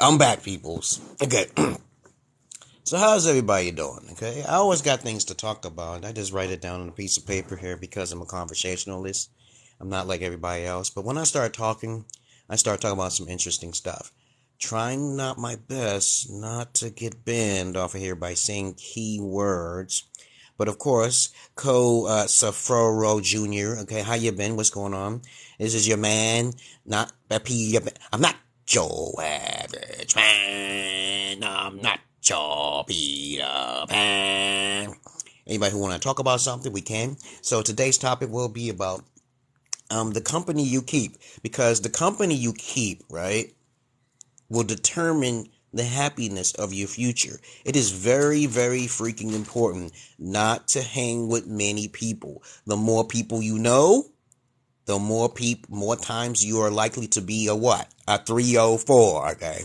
I'm back, peoples. Okay. So how's everybody doing? Okay. I always got things to talk about. I just write it down on a piece of paper here because I'm a conversationalist. I'm not like everybody else. But when I start talking about some interesting stuff. Trying not my best not to get banned off of here by saying key words. But of course, Safroro Jr. Okay, how you been? What's going on? This is your man, not I'm not Joe Average Man. I'm not your Peter Pan. Anybody who want to talk about something, we can. So today's topic will be about the company you keep, because the company you keep, right, will determine the happiness of your future. It is very, very freaking important not to hang with many people. The more people you know, the more times you are likely to be a what? A 304, okay?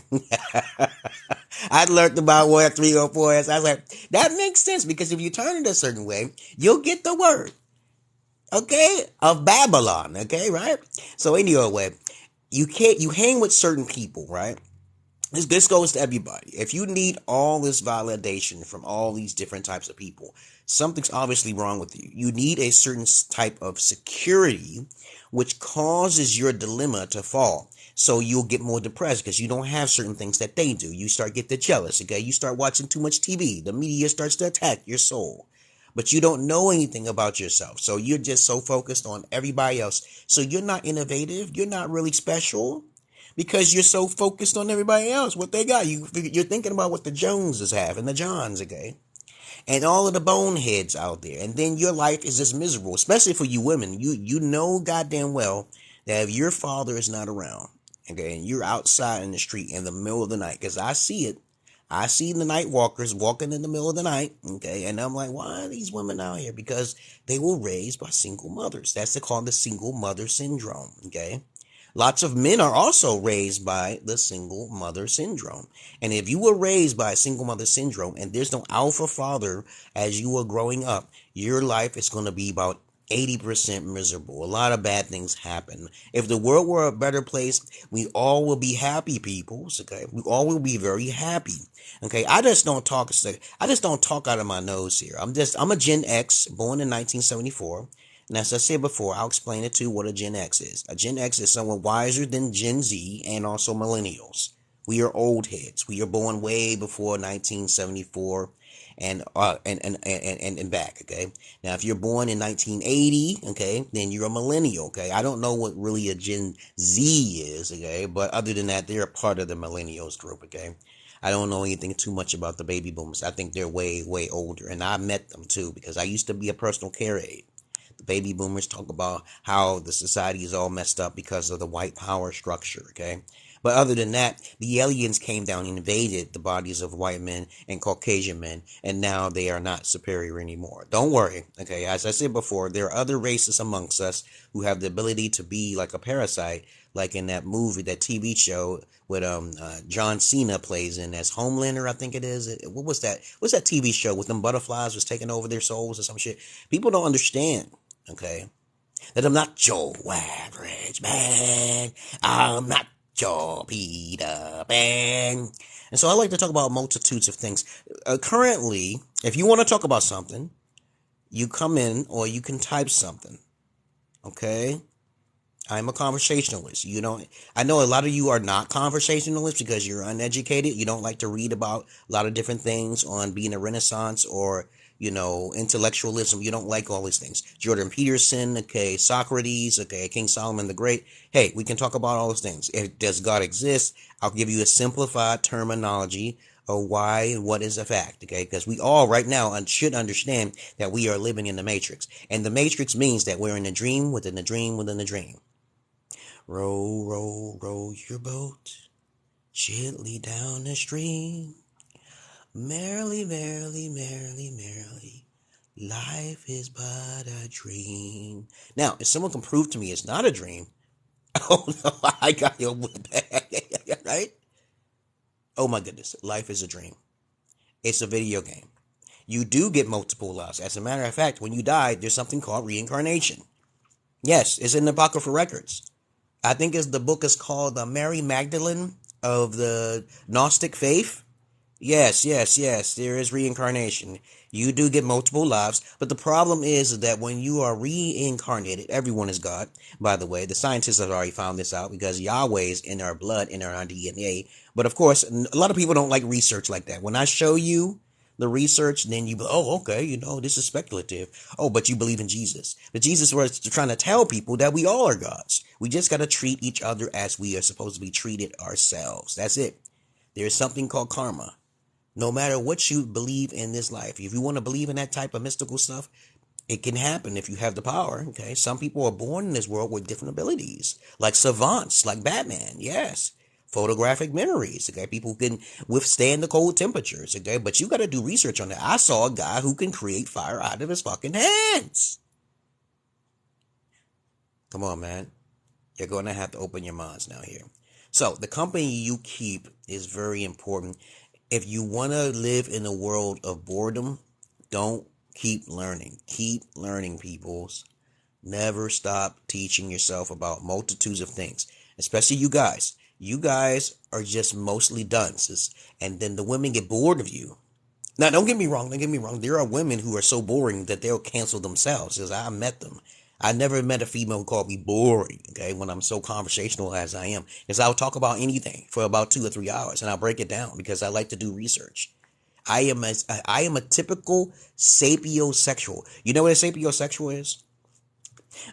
I learned about what a 304 is. I was like, that makes sense, because if you turn it a certain way, you'll get the word, okay, of Babylon, okay, right? So anyway, you hang with certain people, right? This goes to everybody. If you need all this validation from all these different types of people, something's obviously wrong with you. You need a certain type of security, which causes your dilemma to fall. So you'll get more depressed because you don't have certain things that they do. You start getting jealous, okay? You start watching too much TV. The media starts to attack your soul. But you don't know anything about yourself. So you're just so focused on everybody else. So you're not innovative. You're not really special, because you're so focused on everybody else, what they got. You're thinking about what the Joneses have and the Johns, okay? And all of the boneheads out there. And then your life is just miserable, especially for you women. You know goddamn well that if your father is not around, okay, and you're outside in the street in the middle of the night, because I see it. I see the night walkers walking in the middle of the night, okay, and I'm like, why are these women out here? Because they were raised by single mothers. That's called the single mother syndrome, okay? Lots of men are also raised by the single mother syndrome. And if you were raised by a single mother syndrome and there's no alpha father as you were growing up, your life is going to be about 80% miserable. A lot of bad things happen. If the world were a better place, we all will be happy people. Okay, we all will be very happy. Okay, I just don't talk out of my nose here. I'm a Gen X, born in 1974. And as I said before, I'll explain it too what a Gen X is. A Gen X is someone wiser than Gen Z and also millennials. We are old heads. We are born way before 1974 and back, okay? Now, if you're born in 1980, okay, then you're a millennial, okay? I don't know what really a Gen Z is, okay? But other than that, they're a part of the millennials group, okay? I don't know anything too much about the baby boomers. I think they're way, way older. And I met them too, because I used to be a personal care aide. The baby boomers talk about how the society is all messed up because of the white power structure, okay? But other than that, the aliens came down and invaded the bodies of white men and Caucasian men, and now they are not superior anymore. Don't worry, okay? As I said before, there are other races amongst us who have the ability to be like a parasite, like in that movie, that TV show with John Cena plays in as Homelander, I think it is. What was that? What's that TV show with them butterflies was taking over their souls or some shit? People don't understand, okay, that I'm not your average man. I'm not your Peter Pan. And so I like to talk about multitudes of things. Currently, if you want to talk about something, you come in or you can type something, okay? I'm a conversationalist. I know a lot of you are not conversationalists because you're uneducated. You don't like to read about a lot of different things on being a Renaissance or, intellectualism. You don't like all these things. Jordan Peterson, okay, Socrates, okay, King Solomon the Great. Hey, we can talk about all those things. Does God exist? I'll give you a simplified terminology of why and what is a fact, okay? Because we all right now should understand that we are living in the Matrix. And the Matrix means that we're in a dream within a dream within a dream. Row, row, row your boat gently down the stream. Merrily, merrily, merrily, merrily, life is but a dream. Now, if someone can prove to me it's not a dream, oh no, I got your back, right? Oh my goodness, life is a dream. It's a video game. You do get multiple lives. As a matter of fact, when you die, there's something called reincarnation. Yes, it's in the Apocryphal Records. I think the book is called Mary Magdalene of the Gnostic faith, yes, yes, yes, there is reincarnation. You do get multiple lives, but the problem is that when you are reincarnated, everyone is God, by the way. The scientists have already found this out because Yahweh is in our blood, in our DNA. But of course, a lot of people don't like research like that. When I show you the research, then you go, oh, okay, this is speculative. Oh, but you believe in Jesus. But Jesus was trying to tell people that we all are gods. We just got to treat each other as we are supposed to be treated ourselves. That's it. There's something called karma. No matter what you believe in this life, if you want to believe in that type of mystical stuff, it can happen if you have the power, okay? Some people are born in this world with different abilities, like savants, like Batman, yes. Photographic memories, okay? People who can withstand the cold temperatures, okay? But you got to do research on that. I saw a guy who can create fire out of his fucking hands. Come on, man. You're going to have to open your minds now here. So the company you keep is very important. If you want to live in a world of boredom, don't keep learning. Keep learning, peoples. Never stop teaching yourself about multitudes of things, especially you guys. You guys are just mostly dunces, and then the women get bored of you. Now, don't get me wrong. There are women who are so boring that they'll cancel themselves, because I met them. I never met a female who called me boring, okay, when I'm so conversational as I am. Because I'll talk about anything for about 2 or 3 hours, and I'll break it down because I like to do research. I am a typical sapiosexual. You know what a sapiosexual is?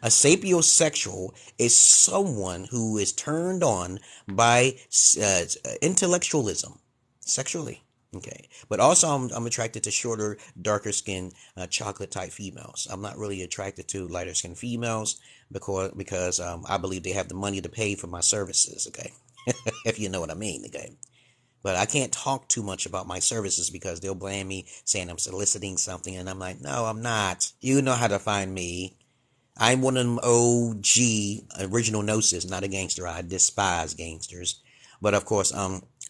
A sapiosexual is someone who is turned on by intellectualism, sexually. Okay, but also I'm attracted to shorter, darker skin, chocolate type females. I'm not really attracted to lighter skin females because I believe they have the money to pay for my services. Okay, if you know what I mean. Okay, but I can't talk too much about my services because they'll blame me saying I'm soliciting something, and I'm like, no, I'm not. You know how to find me. I'm one of them OG original gnosis, not a gangster. I despise gangsters. But of course,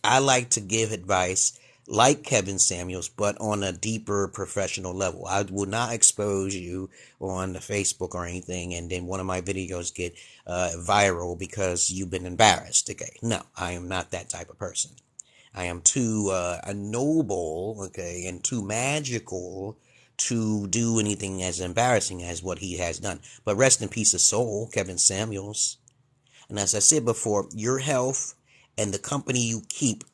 I like to give advice like Kevin Samuels, but on a deeper professional level. I will not expose you on the Facebook or anything, and then one of my videos get viral because you've been embarrassed. Okay, no, I am not that type of person. I am too noble, okay, and too magical to do anything as embarrassing as what he has done. But rest in peace of soul, Kevin Samuels. And as I said before, your health and the company you keep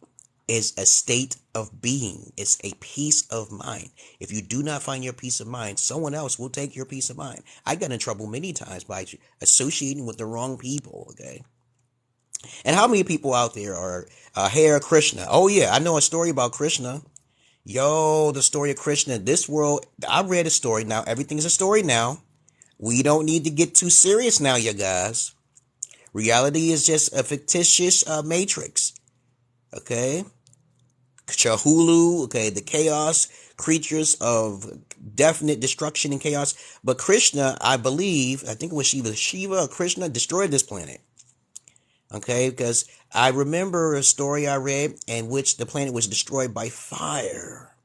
is a state of being. It's a peace of mind. If you do not find your peace of mind, someone else will take your peace of mind. I got in trouble many times by associating with the wrong people, okay? And how many people out there are Hare Krishna? Oh yeah, I know a story about Krishna. Yo, the story of Krishna. This world, I read a story. Now, everything's a story now. We don't need to get too serious now, you guys. Reality is just a fictitious matrix. Okay? Chahulu, okay, the chaos, creatures of definite destruction and chaos. But Krishna, I think it was Shiva or Krishna destroyed this planet. Okay, because I remember a story I read in which the planet was destroyed by fire.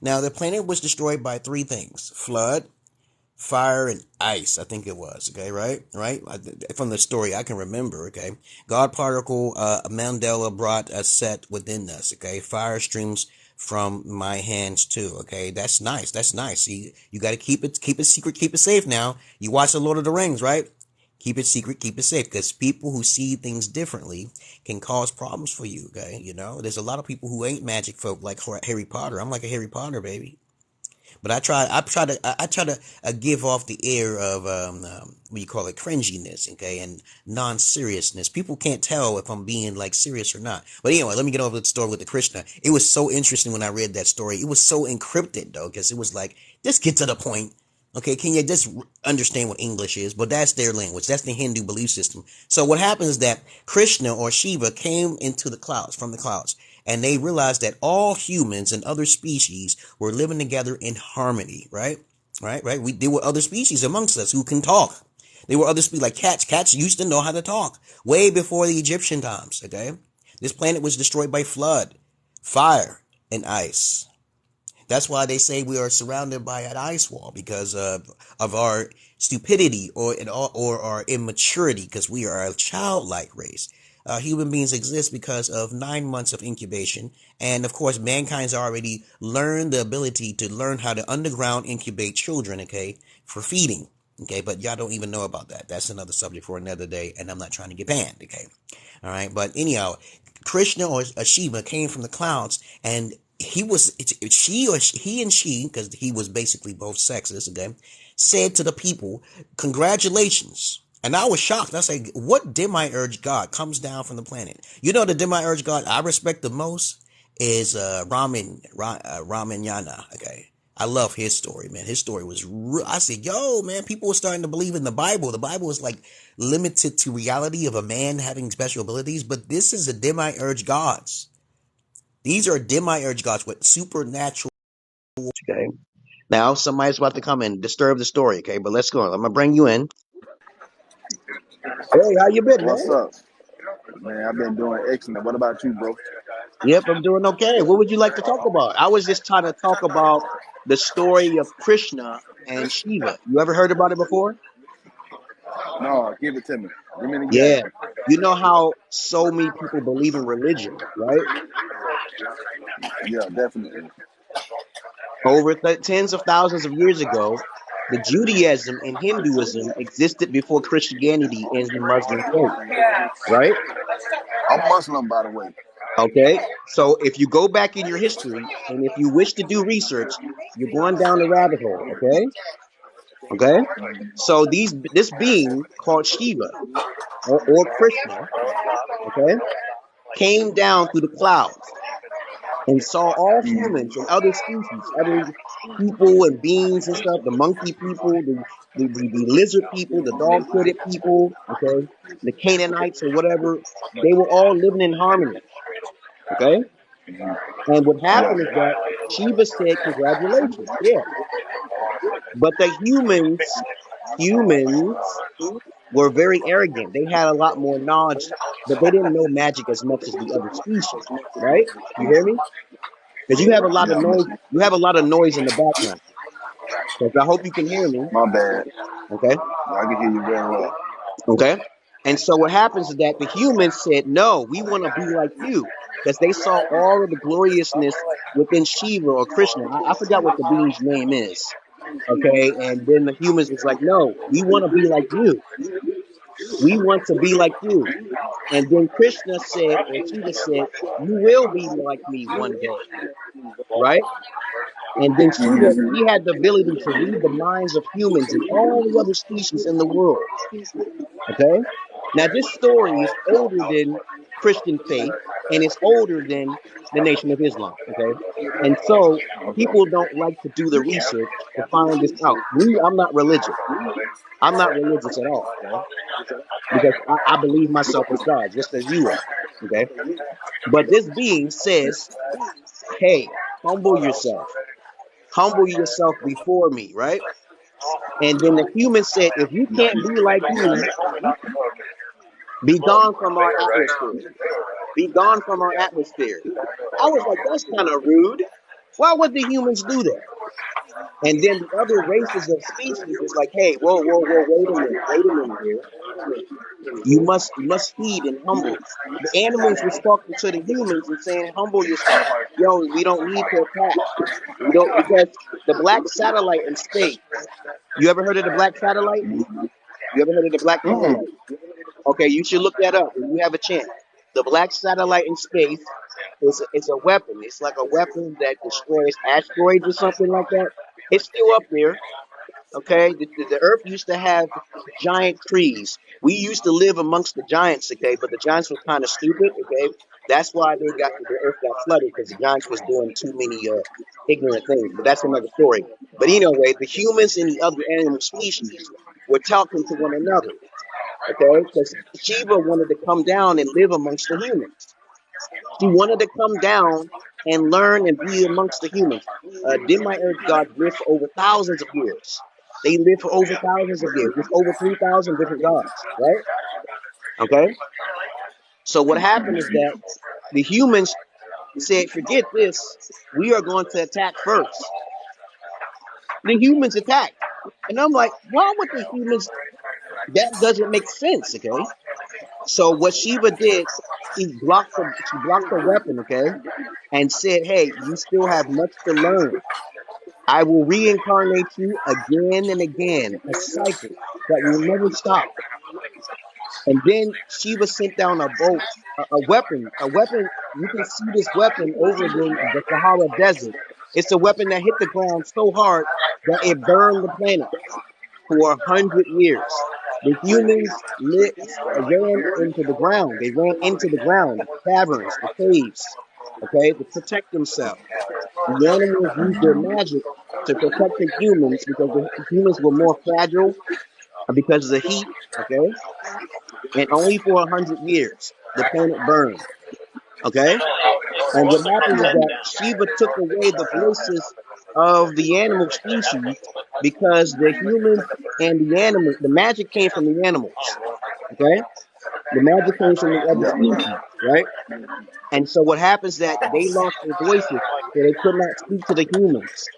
Now, the planet was destroyed by 3 things: flood, fire, and ice, I think it was. Okay, right? From the story I can remember, okay? God particle, Mandela brought a set within us, okay? Fire streams from my hands too, okay? That's nice. See, you got to keep it secret, keep it safe now. You watch The Lord of the Rings, right? Keep it secret, keep it safe, because people who see things differently can cause problems for you, okay? There's a lot of people who ain't magic folk like Harry Potter. I'm like a Harry Potter baby. But I try to give off the air of what you call it, cringiness, okay, and non-seriousness. People can't tell if I'm being like serious or not. But anyway, let me get over to the story with the Krishna. It was so interesting when I read that story. It was so encrypted though, because it was like, just get to the point. Okay, can you just understand what English is? But that's their language. That's the Hindu belief system. So what happens is that Krishna or Shiva came into the clouds, from the clouds, and they realized that all humans and other species were living together in harmony, right? There were other species amongst us who can talk. There were other species like cats. Cats used to know how to talk way before the Egyptian times, okay? This planet was destroyed by flood, fire, and ice. That's why they say we are surrounded by an ice wall, because of our stupidity or our immaturity, because we are a childlike race. human beings exist because of 9 months of incubation. And of course, mankind's already learned the ability to learn how to underground incubate children, okay, for feeding. Okay, but y'all don't even know about that. That's another subject for another day, and I'm not trying to get banned, okay? All right, but anyhow, Krishna or Shiva came from the clouds, and he was, he and she, because he was basically both sexes, okay, said to the people, congratulations. And I was shocked. I said, what demiurge god comes down from the planet? You know, the demiurge god I respect the most is Ramayana, okay? I love his story, man. His story was I said, yo, man, people were starting to believe in the Bible. The Bible is like limited to reality of a man having special abilities, but this is a demiurge gods. These are demiurge gods with supernatural. Okay. Now somebody's about to come and disturb the story, okay? But let's go. I'm gonna bring you in. Hey, how you been, man? What's up? Man, I've been doing excellent. What about you, bro? Yep, I'm doing okay. What would you like to talk about? I was just trying to talk about the story of Krishna and Shiva. You ever heard about it before? No, give it to me. Give me the Yeah. game. You know how so many people believe in religion, right? Yeah, definitely. Over tens of thousands of years ago, the Judaism and Hinduism existed before Christianity and the Muslim faith, right? I'm Muslim, by the way. Okay. So if you go back in your history and if you wish to do research, you're going down the rabbit hole, okay? Okay. So this being called Shiva or Krishna, okay, came down through the clouds and saw all humans and other species, other people and beings and stuff, the monkey people, the lizard people, the dog-footed people, okay, the Canaanites or whatever, they were all living in harmony, okay? And what happened is Yeah. that Shiva said, congratulations, yeah. But the humans were very arrogant. They had a lot more knowledge, but they didn't know magic as much as the other species, right? You hear me? Because you have a lot of Yeah, I'm noise. listening. You have a lot of noise in the background. So I hope you can hear me. My bad. Okay. I can hear you very well. Okay. And so what happens is that the humans said, no, we want to be like you. Because they saw all of the gloriousness within Shiva or Krishna. I forgot what the being's name is. Okay. And then the humans was like, no, we want to be like you. We want to be like you. And then Krishna said, or Shiva said, you will be like me one day. Right? And then Shiva, he had the ability to read the minds of humans and all the other species in the world. Okay? Now, this story is older than Christian faith and it's older than the Nation of Islam. Okay? And so people don't like to do the research to find this out. I'm not religious. I'm not religious at all. Okay? Because I believe myself as God, just as you are. Okay? But this being says, hey, humble yourself. Humble yourself before me, right? And then the human said, if you can't be like me, be gone from our atmosphere. Be gone from our atmosphere. I was like, that's kind of rude. Why would the humans do that? And then the other races of species was like, hey, whoa, wait a minute here. You must heed and humble. The animals was talking to the humans and saying, humble yourself. Yo, we don't need to attack. We don't, because the black satellite in space. You ever heard of the black satellite? You ever heard of the black Mm-mm. satellite? Okay, you should look that up when you have a chance. The black satellite in space is a weapon. It's like a weapon that destroys asteroids or something like that. It's still up there. Okay, the Earth used to have giant trees. We used to live amongst the giants. Okay, but the giants were kind of stupid. Okay, that's why the Earth got flooded because the giants was doing too many ignorant things. But that's another story. But anyway, the humans and the other animal species were talking to one another. Okay, because Shiva wanted to come down and live amongst the humans. She wanted to come down and learn and be amongst the humans. Demiurge gods live for over thousands of years. They live for over thousands of years. There's over 3,000 different gods, right? Okay. So what happened is that the humans said, forget this. We are going to attack first. The humans attacked. And I'm like, why would the humans? That doesn't make sense, okay? So what Shiva did, she blocked the weapon, okay, and said, "Hey, you still have much to learn. I will reincarnate you again and again, a cycle that will never stop." And then Shiva sent down a bolt, a weapon, a weapon. You can see this weapon over the Sahara Desert. It's a weapon that hit the ground so hard that it burned the planet for 100 years. The humans ran into the ground. They ran into the ground, the caverns, the caves, okay, to protect themselves. The animals used their magic to protect the humans because the humans were more fragile because of the heat, okay, and only for 100 years the planet burned, okay. And what happens is that Shiva took away the voices of the animal species because the humans and the animal, the magic came from the animals, okay? The magic came from the other species, right? And so what happens is that they lost their voices, so they could not speak to the humans,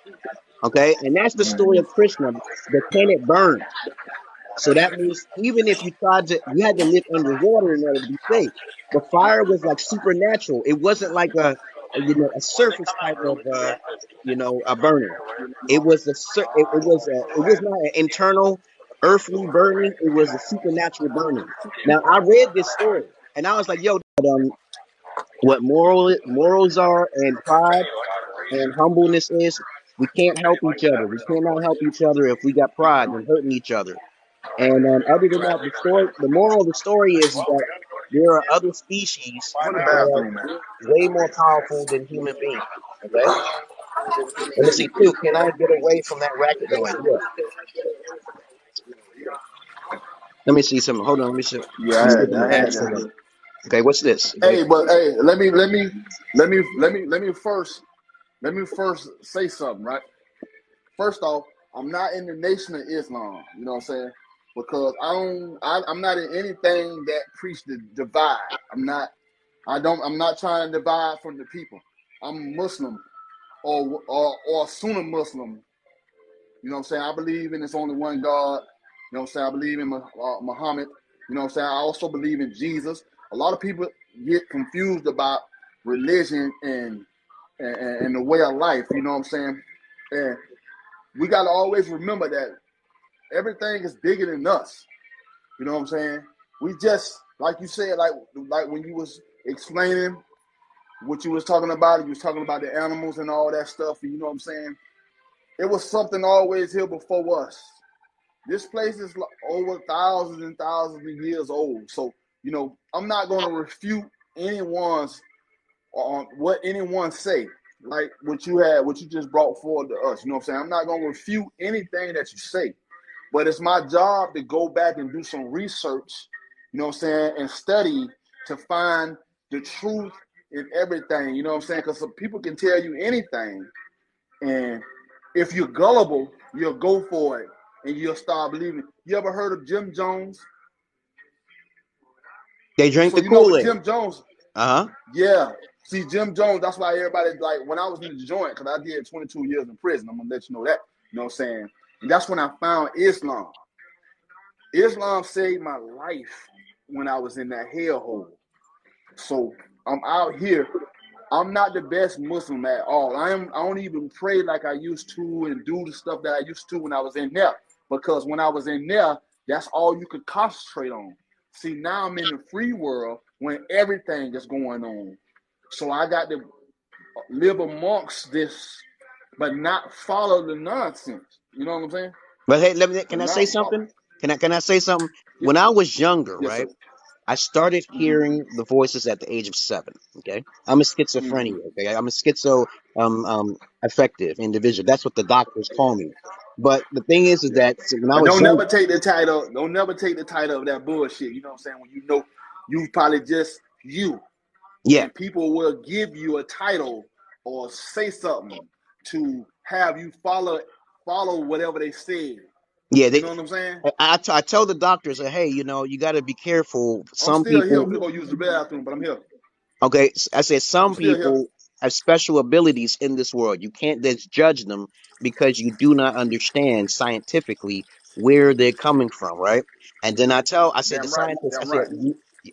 okay? And that's the story of Krishna. The planet burned. So that means even if you tried to, you had to live underwater in order to be safe. The fire was like supernatural. It wasn't like a surface type of a burning. It was it was not an internal earthly burning. It was a supernatural burning. Now I read this story and I was like, yo, what morals are and pride and humbleness is. We can't help each other. We cannot help each other if we got pride and hurting each other. And other than that, the moral of the story is that there are other species Go to the that are bathroom, man. way more powerful than human beings. Okay. Let me see too. Can I get away from that racket noise? Yeah. Let me see something. Hold on. Let me see if I my had ass still up. that. Okay. What's this? Okay. Hey, but hey, let me first say something, right? First off, I'm not in the Nation of Islam. You know what I'm saying? Because I'm not in anything that preach the divide. I'm not trying to divide from the people. I'm Muslim or Sunni Muslim. You know what I'm saying? I believe in it's only one God. You know what I'm saying? I believe in Muhammad. You know what I'm saying? I also believe in Jesus. A lot of people get confused about religion and the way of life. You know what I'm saying? And we got to always remember that everything is bigger than us. You know what I'm saying? We just, like you said, like when you was explaining what you was talking about, you was talking about the animals and all that stuff. You know what I'm saying? It was something always here before us. This place is over thousands and thousands of years old. So, you know, I'm not going to refute anyone's on what anyone say, like what you just brought forward to us. You know what I'm saying? I'm not going to refute anything that you say, but it's my job to go back and do some research, you know what I'm saying, and study to find the truth in everything. You know what I'm saying? Because some people can tell you anything, and if you're gullible, you'll go for it and you'll start believing. You ever heard of Jim Jones? They drink So the you know what Kool-Aid. Jim Jones? Uh huh. Yeah. See, Jim Jones, that's why everybody, like, when I was in the joint, because I did 22 years in prison, I'm going to let you know that. You know what I'm saying? And that's when I found Islam. Islam saved my life when I was in that hellhole. So I'm out here. I'm not the best Muslim at all. I don't even pray like I used to and do the stuff that I used to when I was in there. Because when I was in there, that's all you could concentrate on. See, now I'm in the free world when everything is going on. So I got to live amongst this, but not follow the nonsense. You know what I'm saying? But hey, But can I say not follow. something? Can I say something? Yeah. When I was younger, Yes, right? sir. I started hearing the voices at the age of 7. Okay, I'm a schizophrenia. Mm-hmm. Okay, I'm a schizo affective individual. That's what the doctors call me. But the thing is Yeah. that when I But was don't younger, never take the title. Don't never take the title of that bullshit. You know what I'm saying? When you know you probably just you, yeah, and people will give you a title or say something to have you follow whatever they said. yeah, You know what I'm saying? I tell the doctors, hey, you got to be careful. I'm Some still here. people, I'm gonna go use the bathroom, but I'm here. okay, I said I'm some still here. people have special abilities in this world. You can't just judge them because you do not understand scientifically where they're coming from, right? And then I said the Damn right. scientists, I Damn said right.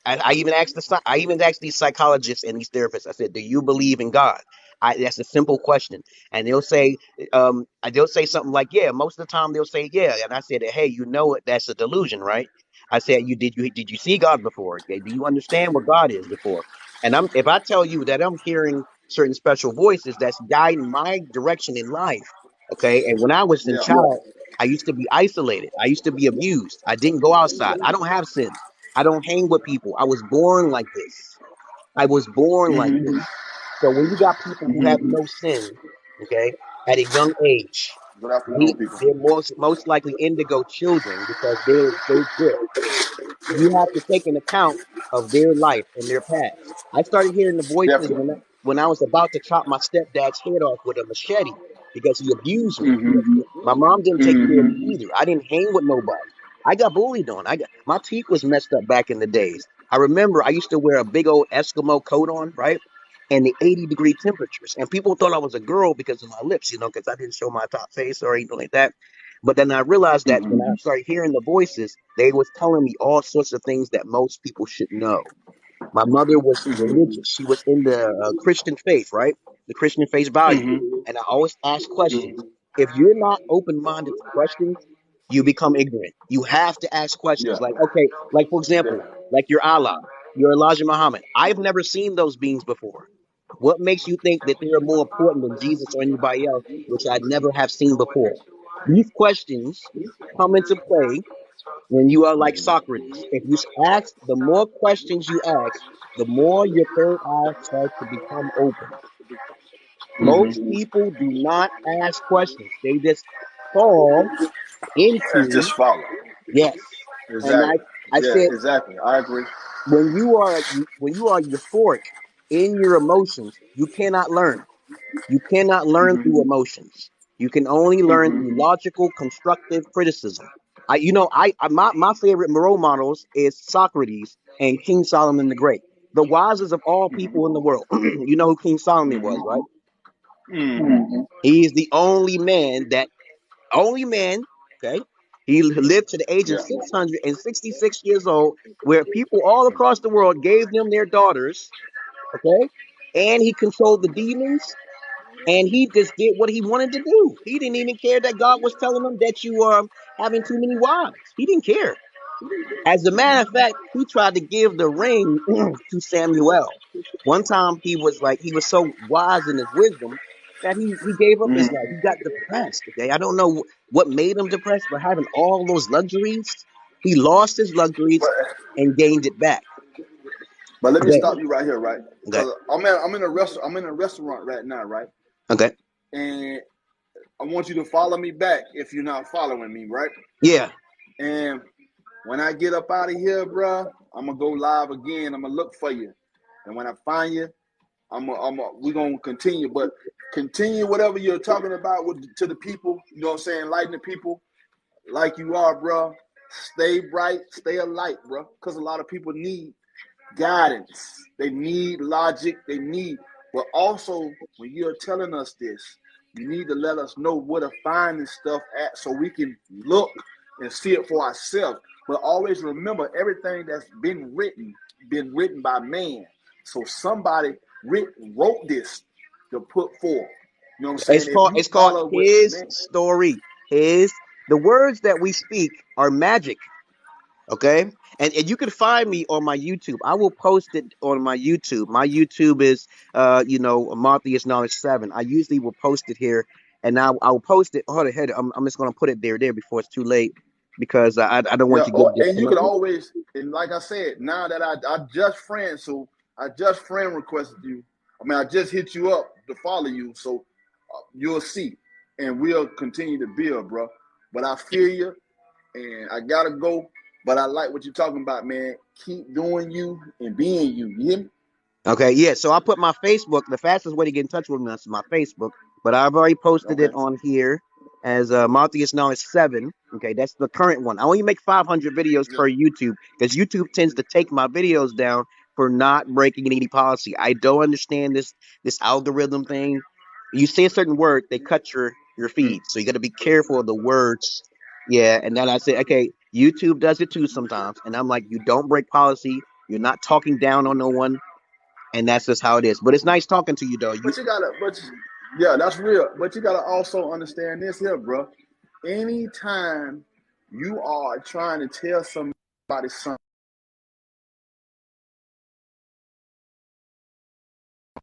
I even asked these psychologists and these therapists. I said, "Do you believe in God?" That's a simple question, and they'll say something like, "Yeah." Most of the time, they'll say, "Yeah," and I said, "Hey, you know it. That's a delusion, right?" I said, "You see God before? Okay, do you understand what God is before?" And if I tell you that I'm hearing certain special voices that's guiding my direction in life, okay, and when I was in Yeah. child, I used to be isolated. I used to be abused. I didn't go outside. I don't have sin. I don't hang with people. I was born like this. I was born like Mhm. this. So when you got people who have Mhm. no sin, okay, at a young age, Good afternoon, people. they're most likely indigo children because they're good. You have to take an account of their life and their past. I started hearing the voices Definitely. when I was about to chop my stepdad's head off with a machete because he abused me. Mhm. My mom didn't take care of me Mhm. either. I didn't hang with nobody. I got bullied on. I got my teeth was messed up back in the days. I remember I used to wear a big old Eskimo coat on, right? And the 80-degree temperatures. And people thought I was a girl because of my lips, because I didn't show my top face or anything like that. But then I realized that when I Mhm. started hearing the voices, they was telling me all sorts of things that most people should know. My mother was Mhm. religious. She was in the Christian faith, right? The Christian faith values. Mhm. And I always ask questions. Mhm. If you're not open minded to questions, you become ignorant. You have to ask questions. Yeah. Like, okay, like for example, Definitely. like your Allah, your Elijah Muhammad. I've never seen those beings before. What makes you think that they are more important than Jesus or anybody else, which I'd never have seen before? These questions come into play when you are like Socrates. If you ask, the more questions you ask, the more your third eye starts to become open. Most Mhm. people do not ask questions. They just fall And into just follow. yes. And Exactly. I Yeah. said Exactly. I agree. when you are euphoric in your emotions, you cannot learn. You cannot learn through Mhm. emotions. You can only learn through Mhm. logical, constructive criticism. My favorite role models is Socrates and King Solomon the Great, the wisest of all people in the world. You know who King Solomon was, right? Mhm. He is the only man, okay? He lived to the age of Yeah. 666 years old, where people all across the world gave them their daughters, okay? And he controlled the demons, and he just did what he wanted to do. He didn't even care that God was telling him that you are having too many wives. He didn't care. As a matter of fact, he tried to give the ring to Samuel. One time he was so wise in his wisdom that he gave up his Mhm. life. He got depressed. Okay. I don't know what made him depressed, but having all those luxuries, he lost his luxuries But and gained it back. let me Okay. stop you right here, right? Okay. Because I'm in a restaurant right now, right? Okay. And I want you to follow me back if you're not following me, right? Yeah. And when I get up out of here, bro, I'm gonna go live again. I'm gonna look for you, and when I find you, we're gonna continue. But continue whatever you're talking about to the people. You know what I'm saying? Enlighten the people like you are, bro. Stay bright, stay alight, bro. Because a lot of people need guidance. They need logic. They need, but also when you're telling us this, you need to let us know where to find this stuff at so we can look and see it for ourselves. But always remember everything that's been written by man. So somebody wrote this to put forth. You know what I'm saying? If you It's called follow what his man, story. The words that we speak are magic. Okay. And you can find me on my YouTube. I will post it on my YouTube. My YouTube is Marthius Knowledge 7. I usually will post it here, and I'll post it. Hold ahead. I'm just gonna put it there before it's too late because I don't want yeah, to or get and you could disconnected. always, and like I said, now that I just friend, so I just friend requested you. I mean, I just hit you up to follow you, so you'll see, and we'll continue to build, bro. But I feel you, and I gotta go. But I like what you're talking about, man. Keep doing you and being you. You hear me? Okay, yeah. So I put my Facebook. The fastest way to get in touch with me is my Facebook, but I've already posted Okay. it on here as Marthius Knowledge 7. Okay, that's the current one. I only make 500 videos Yeah. per YouTube because YouTube tends to take my videos down for not breaking any policy. I don't understand this algorithm thing. You say a certain word, they cut your feed, so you got to be careful of the words. Yeah, and then I say, okay, YouTube does it too sometimes, and I'm like, you don't break policy. You're not talking down on no one, and that's just how it is. But it's nice talking to you, though. Yeah, that's real. But you gotta also understand this here, bro. Anytime you are trying to tell somebody something,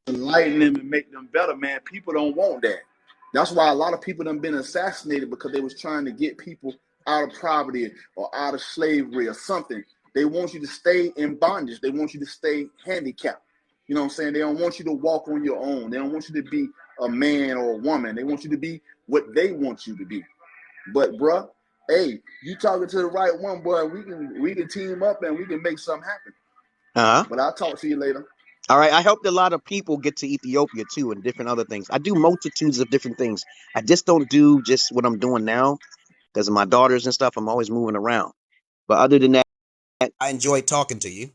enlighten them and make them better, man, people don't want that. That's why a lot of people done been assassinated, because they was trying to get people out of poverty or out of slavery or something. They want you to stay in bondage. They want you to stay handicapped. You know what I'm saying? They don't want you to walk on your own. They don't want you to be a man or a woman. They want you to be what they want you to be. But bruh, hey, you talking to the right one, boy. We can team up and we can make something happen. But I'll talk to you later. All right. I helped a lot of people get to Ethiopia too, and different other things. I do multitudes of different things. I just don't do just what I'm doing now because of my daughters and stuff. I'm always moving around. But other than that, I enjoyed talking to you.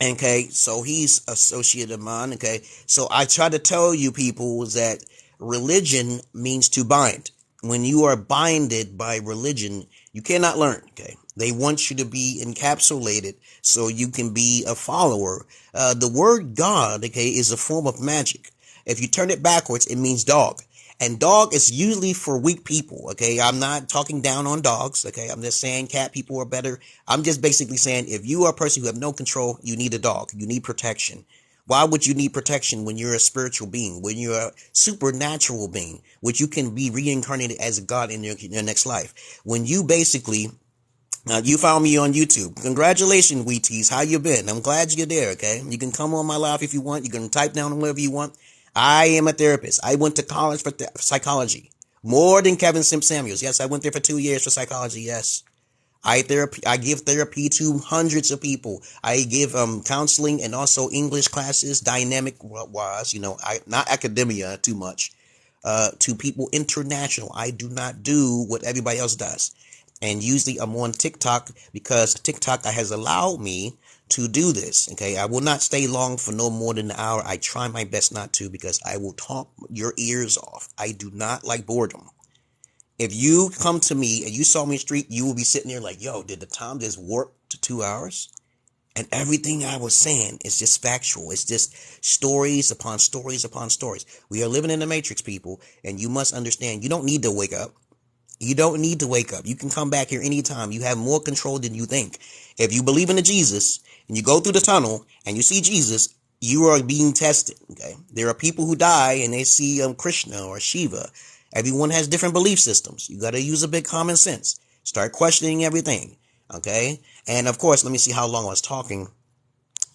Okay, so he's associate of mine. Okay, so I try to tell you people that religion means to bind. When you are binded by religion, you cannot learn. Okay, they want you to be encapsulated so you can be a follower. The word God, okay, is a form of magic. If you turn it backwards, it means dog. And dog is usually for weak people, okay? I'm not talking down on dogs, okay? I'm just saying cat people are better. I'm just basically saying if you are a person who have no control, you need a dog. You need protection. Why would you need protection when you're a spiritual being, when you're a supernatural being, which you can be reincarnated as a god in your next life? When you basically... you found me on YouTube. Congratulations, Wheaties. How you been? I'm glad you're there, okay? You can come on my live if you want. You can type down whatever you want. I am a therapist. I went to college for psychology. More than Kevin Samuels. Yes, I went there for 2 years for psychology. Yes. I give therapy to hundreds of people. I give counseling and also English classes, dynamic wise, not academia too much, to people international. I do not do what everybody else does. And usually I'm on TikTok because TikTok has allowed me to do this. Okay, I will not stay long for no more than an hour. I try my best not to because I will talk your ears off. I do not like boredom. If you come to me and you saw me in the street, you will be sitting there like, yo, did the time just warp to 2 hours? And everything I was saying is just factual. It's just stories upon stories upon stories. We are living in the matrix, people, and you must understand you don't need to wake up. You don't need to wake up. You can come back here anytime. You have more control than you think. If you believe in a Jesus and you go through the tunnel and you see Jesus, you are being tested. Okay. There are people who die and they see Krishna or Shiva. Everyone has different belief systems. You got to use a bit common sense. Start questioning everything. Okay. And of course, let me see how long I was talking.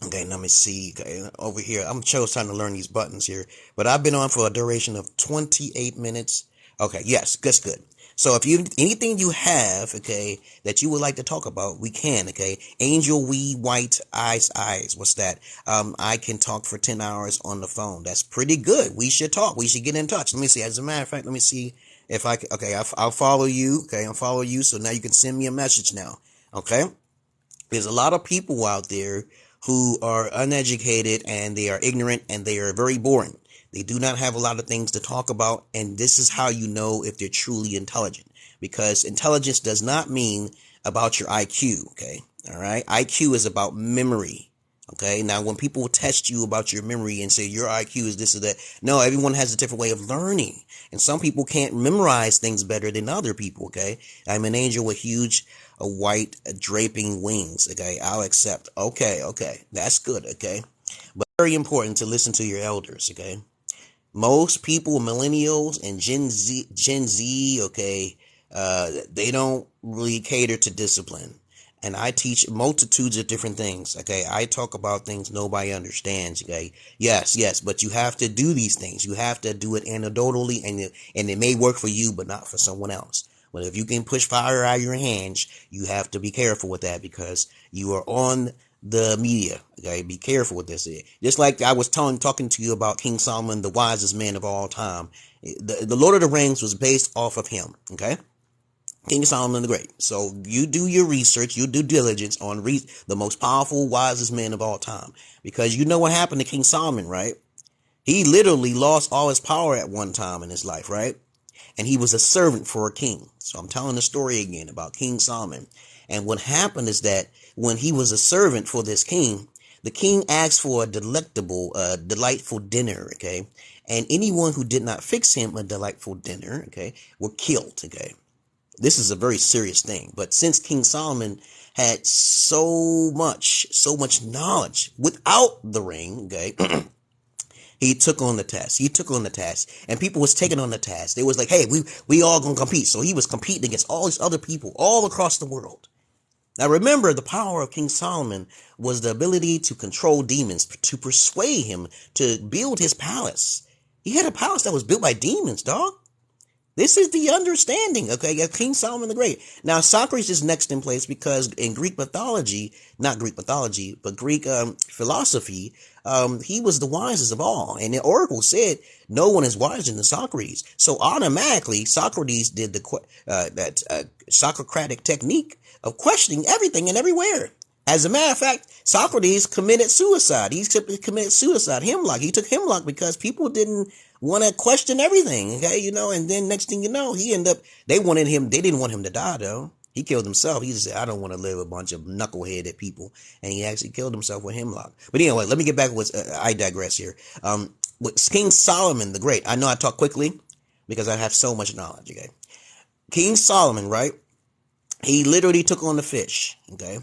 Okay, let me see. Okay, over here, I'm trying to learn these buttons here, but I've been on for a duration of 28 minutes. Okay, yes, that's good. So if you anything you have, okay, that you would like to talk about, we can, okay. Angel wee white eyes. What's that? I can talk for 10 hours on the phone. That's pretty good. We should talk. We should get in touch. Let me see. As a matter of fact, let me see if I can. Okay, I'll follow you. Okay, I'll follow you. So now you can send me a message now. Okay. There's a lot of people out there who are uneducated and they are ignorant and they are very boring. They do not have a lot of things to talk about, and this is how you know if they're truly intelligent, because intelligence does not mean about your IQ, okay? All right? IQ is about memory, okay? Now, when people test you about your memory and say your IQ is this or that, no, everyone has a different way of learning, and some people can't memorize things better than other people, okay? I'm an angel with huge white draping wings, okay? I'll accept. Okay, that's good, okay? But very important to listen to your elders, okay? Most people, millennials and Gen Z, okay, they don't really cater to discipline. And I teach multitudes of different things, okay? I talk about things nobody understands, okay? Yes, but you have to do these things. You have to do it anecdotally, and it may work for you, but not for someone else. But if you can push fire out of your hands, you have to be careful with that because you are on the media. Okay, be careful with this. Just like I was talking to you about King Solomon, the wisest man of all time. The Lord of the Rings was based off of him. Okay, King Solomon the Great. So you do your research, you do diligence on the most powerful, wisest man of all time, because you know what happened to King Solomon, right? He literally lost all his power at one time in his life, right? And he was a servant for a king. So I'm telling the story again about King Solomon. And what happened is that when he was a servant for this king, the king asked for a delightful dinner, okay? And anyone who did not fix him a delightful dinner, okay, were killed, okay? This is a very serious thing. But since King Solomon had so much knowledge without the ring, okay, he took on the task. And people was taking on the task. They was like, hey, we all gonna compete. So he was competing against all these other people all across the world. Now remember, the power of King Solomon was the ability to control demons, to persuade him to build his palace. He had a palace that was built by demons, dog. This is the understanding, okay, of King Solomon the Great. Now, Socrates is next in place because in Greek mythology, not Greek mythology, but Greek philosophy, he was the wisest of all. And the oracle said, no one is wiser than Socrates. So automatically, Socrates did that Socratic technique of questioning everything and everywhere. As a matter of fact, Socrates committed suicide. He committed suicide, hemlock. He took hemlock because people didn't want to question everything, okay, and then next thing you know, they didn't want him to die, though. He killed himself. He just said, I don't want to live with a bunch of knuckleheaded people, and he actually killed himself with hemlock. But anyway, let me get back with, I digress here. With King Solomon the Great, I know I talk quickly because I have so much knowledge, okay? King Solomon, right, he literally took on the fish, okay?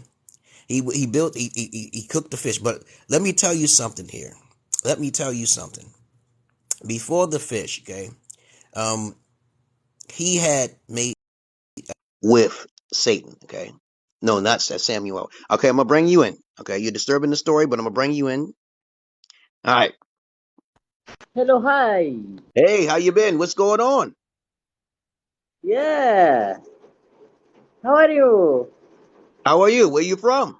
He cooked the fish, but let me tell you something here. Before the fish, okay, he had made with Satan, okay? No, not Samuel. Okay, I'm gonna bring you in. Okay, you're disturbing the story, but I'm gonna bring you in. All right. Hello, hi. Hey, how you been? What's going on? Yeah. How are you? How are you? Where you from?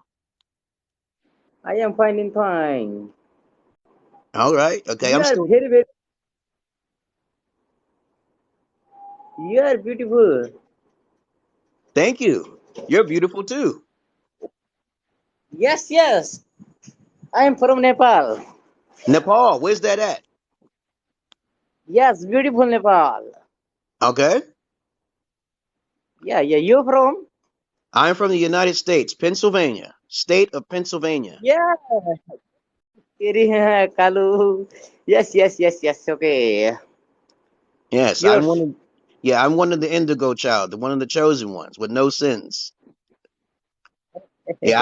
I am fine and fine. All right. Okay, You I'm are still. very, very. You are beautiful. Thank you. You're beautiful too. Yes, yes. I am from Nepal. Nepal, where's that at? Yes, beautiful Nepal. Okay. Yeah, yeah. You from? I'm from the United States, Pennsylvania, state of Pennsylvania. Yeah. Kalu. Yes, yes, yes, yes. Okay. Yes, Yours. I'm one of the indigo child, one of the chosen ones with no sins. Yeah,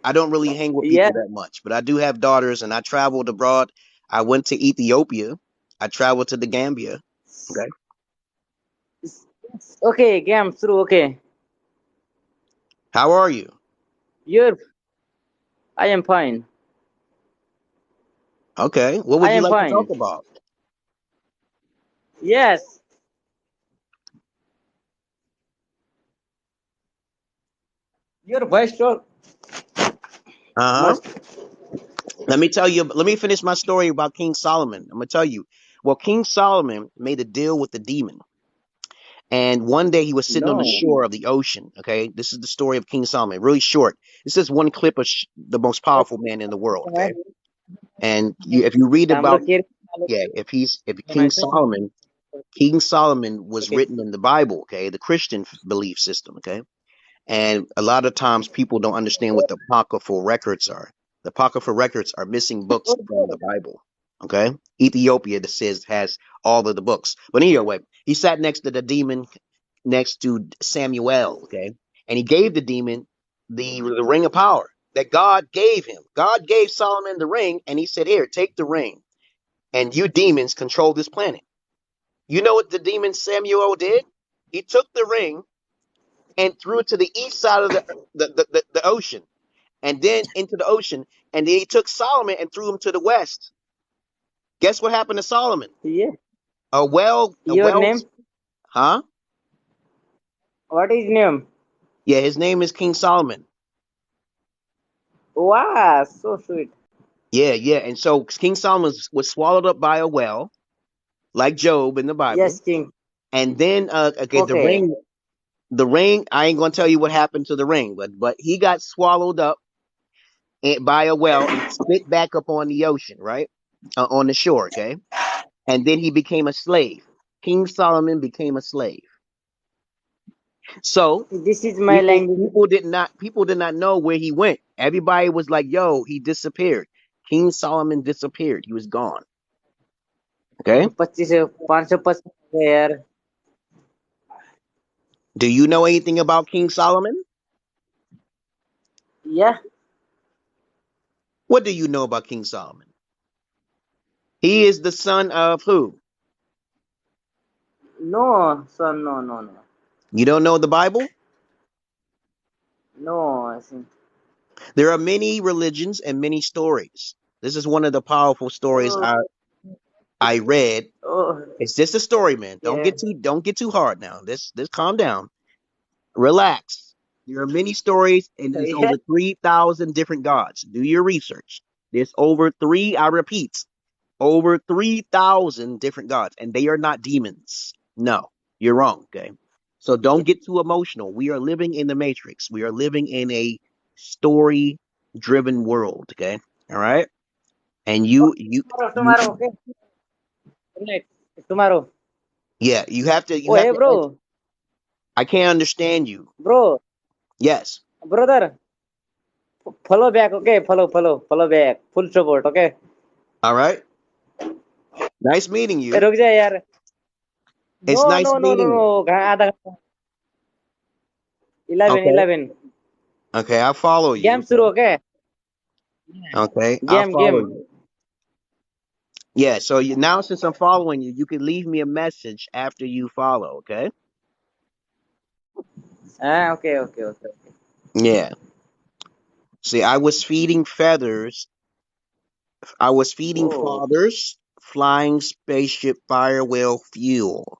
I don't really hang with Yeah. people that much, but I do have daughters and I traveled abroad. I went to Ethiopia. I traveled to the Gambia. Okay. Okay, game through. Okay. How are you? You're. I am fine. Okay. What would I you am like to talk fine. about? Yes. Your voice talk. Uh-huh. Must. Let me finish my story about King Solomon. I'm gonna tell you. Well, King Solomon made a deal with the demon. And one day he was sitting on the No. shore of the ocean. Okay. This is the story of King Solomon. Really short. This is one clip of the most powerful man in the world. Okay. And if you read about, yeah, if King Solomon was Okay. written in the Bible. Okay. The Christian belief system. Okay. And a lot of times people don't understand what the apocryphal records are. The apocryphal records are missing books from the Bible. Okay. Ethiopia, that says, has all of the books. But anyway, he sat next to the demon, next to Samuel. Okay. And he gave the demon the ring of power that God gave him. God gave Solomon the ring, and he said, here, take the ring, and you demons control this planet. You know what the demon Samuel did? He took the ring and threw it to the east side of the ocean, and then into the ocean. And then he took Solomon and threw him to the west. Guess what happened to Solomon? Yeah. A Your well, name? huh? What is name? Yeah, his name is King Solomon. Wow, so sweet. Yeah, yeah. And so King Solomon was swallowed up by a well, like Job in the Bible. Yes, King. And then, okay, Okay. the ring. I ain't gonna tell you what happened to the ring, but he got swallowed up by a well and spit back up on the ocean, right, on the shore. Okay, and then he became a slave. King Solomon became a slave. So This is my language. people did not know where he went. Everybody was like, "Yo, he disappeared. King Solomon disappeared. He was gone." Okay. 500% है यार. Do you know anything about King Solomon? Yeah. What do you know about King Solomon? He is the son of who? No, son, no. You don't know the Bible? No, I think. There are many religions and many stories. This is one of the powerful stories Oh, I read. oh, It's just a story, man. yeah. Don't get too hard now. This calm down. Relax. There are many stories and there's Yeah. over 3,000 different gods. Do your research. There's I repeat, over 3,000 different gods and they are not demons. No, you're wrong. Okay. So don't get too emotional. We are living in the matrix. We are living in a story driven world. Okay. All right. And you, Tomorrow, okay? Right. Tomorrow. yeah, you Oh, have hey, to, bro. I can't understand you. Bro, Yes. brother. Follow back, okay? Follow back. Full support, okay? All right. Nice meeting A, you. रुक जा यार. It's No, nice no, no, no, meeting you. no. आधा घंटा. 11, Okay. 11. Okay. I'll follow Game you. शुरू, okay? Okay. I'll follow Game. you. Yeah. So now since I'm following you, you can leave me a message after you follow. Okay. Okay. Yeah. See, I was feeding feathers. I was feeding Oh, fathers, flying spaceship fire whale fuel.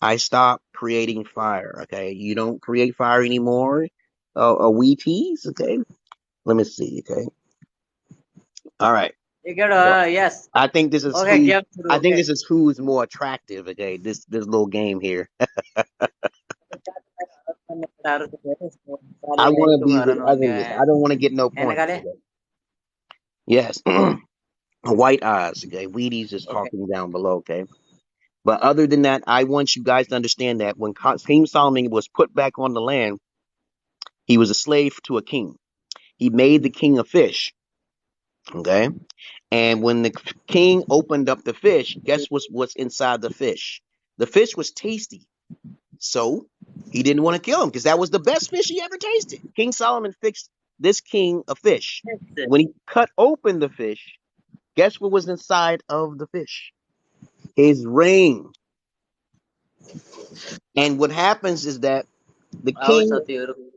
I stopped creating fire. Okay. You don't create fire anymore. We tease. Okay. Let me see. Okay. All right. you get, So yes. I think this is Okay, who game शुरू, I think okay? this is who's more attractive. Okay. This little game here. I want to be with others. I don't want to get no points. Okay. Okay? Yes. White eyes. Okay. Wheaties is Okay. talking down below. Okay. But other than that, I want you guys to understand that when King Solomon was put back on the land, he was a slave to a king. He made the king a fish. Okay. And when the king opened up the fish, guess what's inside the fish? The fish was tasty. So he didn't want to kill him because that was the best fish he ever tasted. King Solomon fixed this king a fish. When he cut open the fish, guess what was inside of the fish? His ring. And what happens is that the king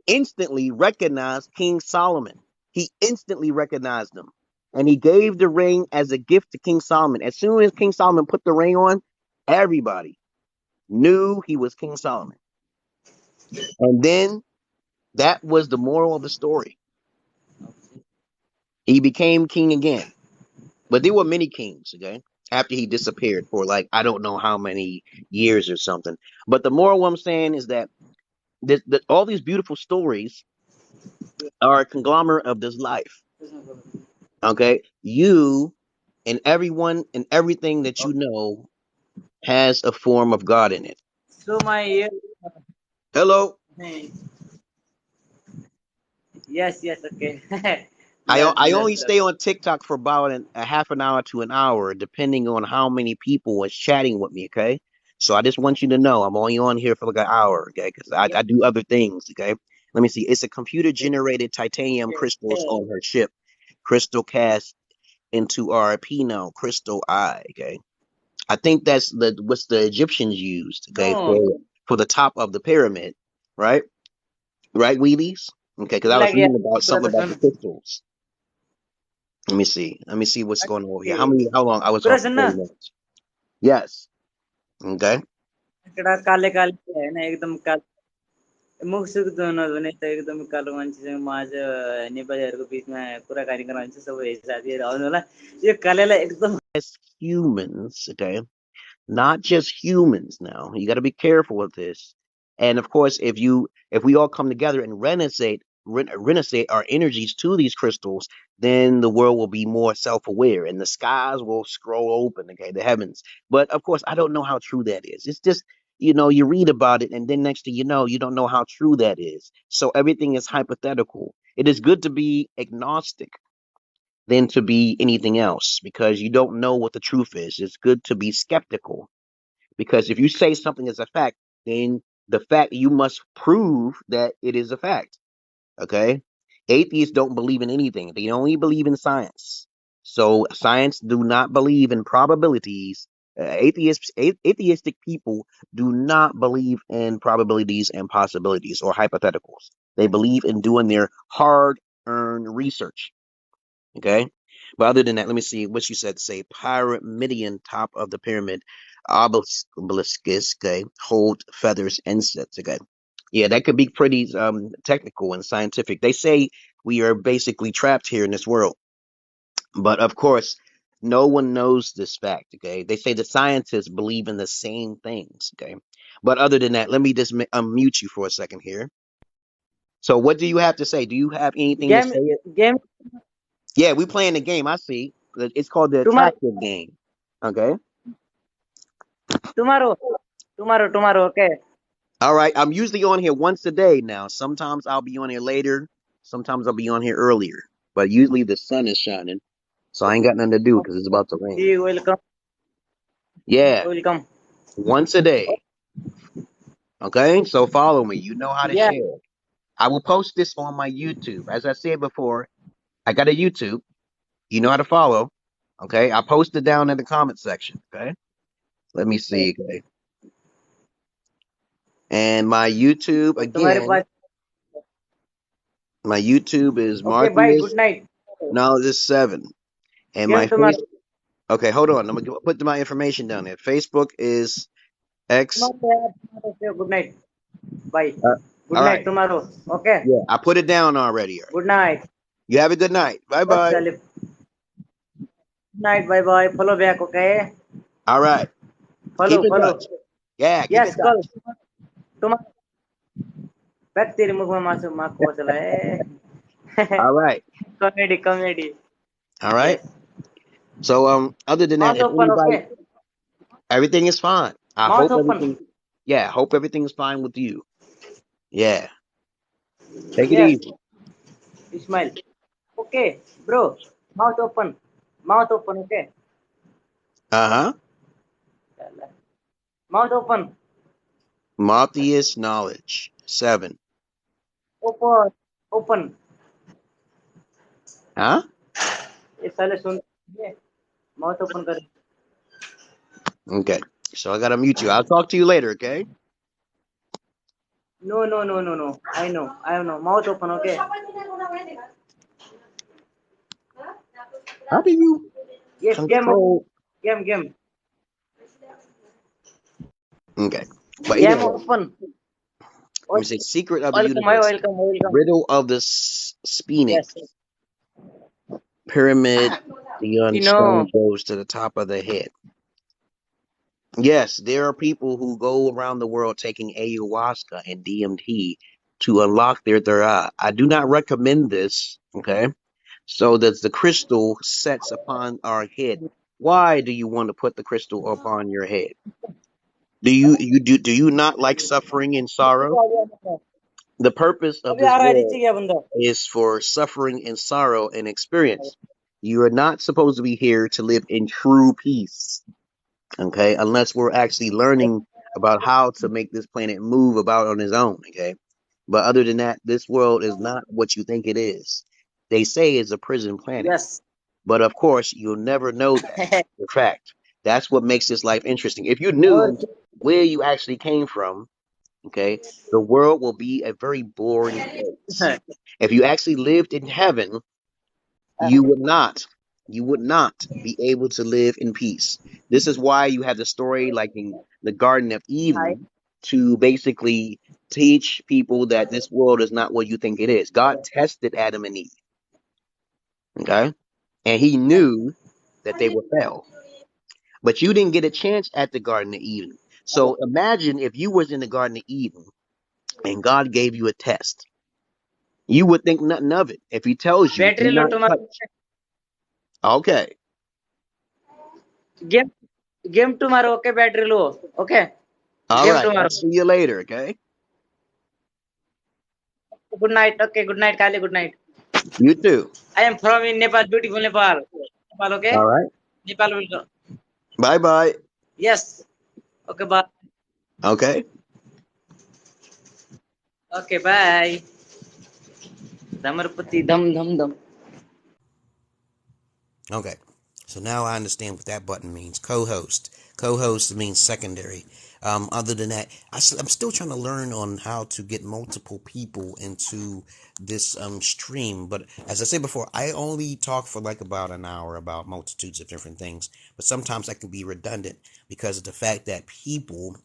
instantly recognized King Solomon. He instantly recognized him. And he gave the ring as a gift to King Solomon. As soon as King Solomon put the ring on, everybody knew he was King Solomon. And then that was the moral of the story. He became king again. But there were many kings, okay? After he disappeared for like, I don't know how many years or something. But the moral I'm saying is that all these beautiful stories are a conglomerate of this life. Okay? You and everyone and everything that you know has a form of God in it. So my Hello. yes, okay. I only Love. stay on TikTok for about a half an hour to an hour, depending on how many people is chatting with me. Okay, so I just want you to know I'm only on here for like an hour. Okay, because I do other things. Okay, let me see. It's a computer generated titanium crystals on her ship. Crystal cast into RP now. Crystal Eye. Okay, I think that's what's the Egyptians used. Okay, No, for the top of the pyramid, right? Right, Wheelies. Okay, because I was like yeah, reading about something about the Kuratun. crystals. Let me see. Let me see what's going on over here. How long? I was on for Kuratun 30 ना minutes. Yes. Okay. इकड़ा काले काले है ना एकदम काले मुख सुख दोनों भने त एकदम कालो मान्छेसँग माझ नेपालीहरूको बीचमा कुराकानी गर्न हुन्छ सबै साथीहरू आउनु होला यो कालेलाई एकदम As humans, okay, not just humans now. You got to be careful with this. And of course, if we all come together and renunciate our energies to these crystals, then the world will be more self-aware and the skies will scroll open, okay, the heavens. But of course, I don't know how true that is. It's just you read about it, and then next thing you don't know how true that is. So everything is hypothetical. It is good to be agnostic than to be anything else because you don't know what the truth is. It's good to be skeptical because if you say something is a fact, then the fact you must prove that it is a fact. Okay? Atheists don't believe in anything. They only believe in science. So science do not believe in probabilities. Atheistic people do not believe in probabilities and possibilities or hypotheticals. They believe in doing their hard-earned research. Okay? But other than that, let me see what you said to say. Pyramidion, top of the pyramid, obeliscus, okay, hold feathers, insects, okay. Yeah, that could be pretty technical and scientific. They say we are basically trapped here in this world. But of course, no one knows this fact, okay? They say the scientists believe in the same things, okay? But other than that, let me just unmute you for a second here. So what do you have to say? Do you have anything to Game, say? game Yeah, we playing the game. I see. It's called the tomorrow, attractive game. Okay. tomorrow, tomorrow. Okay. All right. I'm usually on here once a day now. Sometimes I'll be on here later. Sometimes I'll be on here earlier. But usually the sun is shining, so I ain't got nothing to do because it's about to rain. Welcome, Yeah, welcome. once a day. Okay. So follow me. You know how to Yeah, share. I will post this on my YouTube. As I said before, I got a YouTube. You know how to follow. Okay. I posted down in the comment section. Okay. Let me see. Okay. And my YouTube तुम्हारे again. Pass. My YouTube is Okay, bye. Good Martheus night. Knowledge is 7. And Game my face. tomorrow. Okay, hold on. I'm gonna put my information down there. Facebook is X. Tomorrow. Good night. Bye. Uh, Good all night right. tomorrow. Okay. Yeah, I put it down already. All right. Good night. You have a good night. Bye What's bye. Salif? Good night. Bye bye. Follow back. Okay. All right. Keep Follow. in Follow. touch. Yeah, keep in Yes. Call. touch. Tomorrow. Back तेरे मुख में मासू माँ को चला है. All right. Comedy. All right. Yes. So other than that, Mouth if open. anybody, Okay. everything is fine. I Mouth hope open. everything. Yeah, hope everything's fine with you. Yeah. Take it Yes. easy. Smile. Okay, bro. Mouth open. Mouth open. Okay. Uh-huh. Mouth open. Martheus Knowledge 7. Open. Open. Huh? ये साले सुन. Mouth open कर. Okay. So I gotta mute you. I'll talk to you later, okay? No. I know. Mouth open. Okay. How do you Yes. Game open. control? Game. Okay. But Game anyway, open. let me say secret of the Welcome. universe, Welcome. riddle of the Sphinx, Yes. pyramid, the You stone know. goes to the top of the head. Yes, there are people who go around the world taking ayahuasca and DMT to unlock their third eye. I do not recommend this, okay? So that the crystal sets upon our head. Why do you want to put the crystal upon your head? Do you not like suffering and sorrow? The purpose of अभी this आ रहा है world नीचे क्या बंदा. is for suffering and sorrow and experience. You are not supposed to be here to live in true peace, okay? Unless we're actually learning about how to make this planet move about on its own, okay? But other than that, this world is not what you think it is. They say it's a prison planet, Yes. but of course, you'll never know that. In fact, that's what makes this life interesting. If you और knew where you actually came from, okay, the world will be a very boring place. If you actually lived in heaven, you would not be able to live in peace. This is why you have the story like in the Garden of Eden to basically teach people that this world is not what you think it is. God tested Adam and Eve, okay? And he knew that they would fail. But you didn't get a chance at the Garden of Eden. So imagine if you was in the Garden of Eden and God gave you a test. You would think nothing of it. If he tells you, do battery low not तुम्हारा. touch. Okay. Game game tomorrow. Okay, battery low. Okay. All See you right. I'll tomorrow. see you later. Okay. Good night. Okay, good night, Kali. Good night. You too. I am from in Nepal, beautiful Nepal. Nepal, All okay? right. Nepal will go. Bye bye. Yes. Okay, bye. Okay. Okay, bye. Damarpati, dum dum dum. Okay. So now I understand what that button means. Co-host. Co-host means secondary. Other than that, I'm still trying to learn on how to get multiple people into this stream. But as I said before, I only talk for like about an hour about multitudes of different things. But sometimes I can be redundant because of the fact that people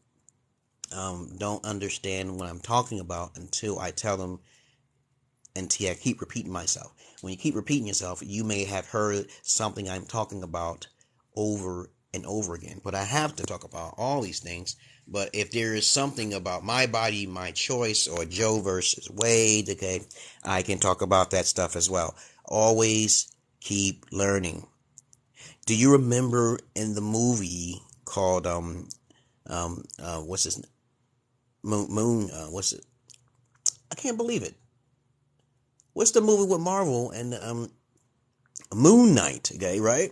don't understand what I'm talking about until I tell them, until I keep repeating myself. When you keep repeating yourself, you may have heard something I'm talking about over and over again. But I have to talk about all these things. But if there is something about my body, my choice, or Joe versus Wade, okay, I can talk about that stuff as well. Always keep learning. Do you remember in the movie called what's his Moon? What's it? I can't believe it. What's the movie with Marvel and Moon Knight? Okay, right?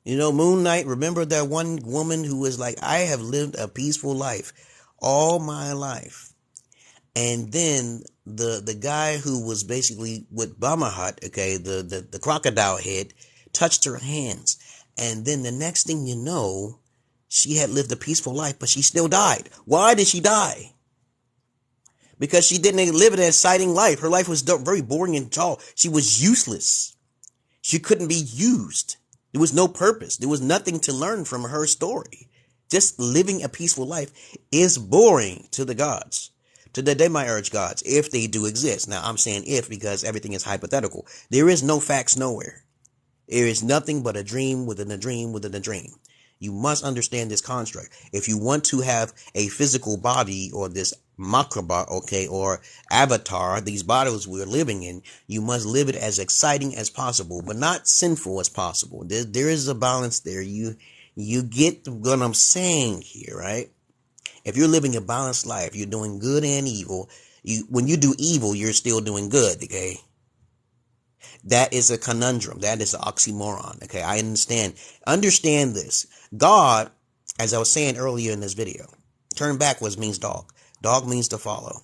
You know, Moon Knight. Remember that one woman who was like, "I have lived a peaceful life all my life," and then the guy who was basically with Bahamut, okay, the crocodile head, touched her hands, and then the next thing you know, she had lived a peaceful life, but she still died. Why did she die? Because she didn't live an exciting life. Her life was very boring and dull. She was useless. She couldn't be used. There was no purpose. There was nothing to learn from her story. Just living a peaceful life is boring to the gods. To the demiurge gods, if they do exist. Now, I'm saying if because everything is hypothetical. There is no facts nowhere. There is nothing but a dream within a dream within a dream. You must understand this construct. If you want to have a physical body or this makraba, okay, or avatar, these bodies we're living in, you must live it as exciting as possible, but not sinful as possible. There is a balance there. You get what I'm saying here, right? If you're living a balanced life, you're doing good and evil. When you do evil, you're still doing good, okay? That is a conundrum. That is an oxymoron. Okay, I understand. Understand this. God, as I was saying earlier in this video, turn backwards means dog. Dog means to follow.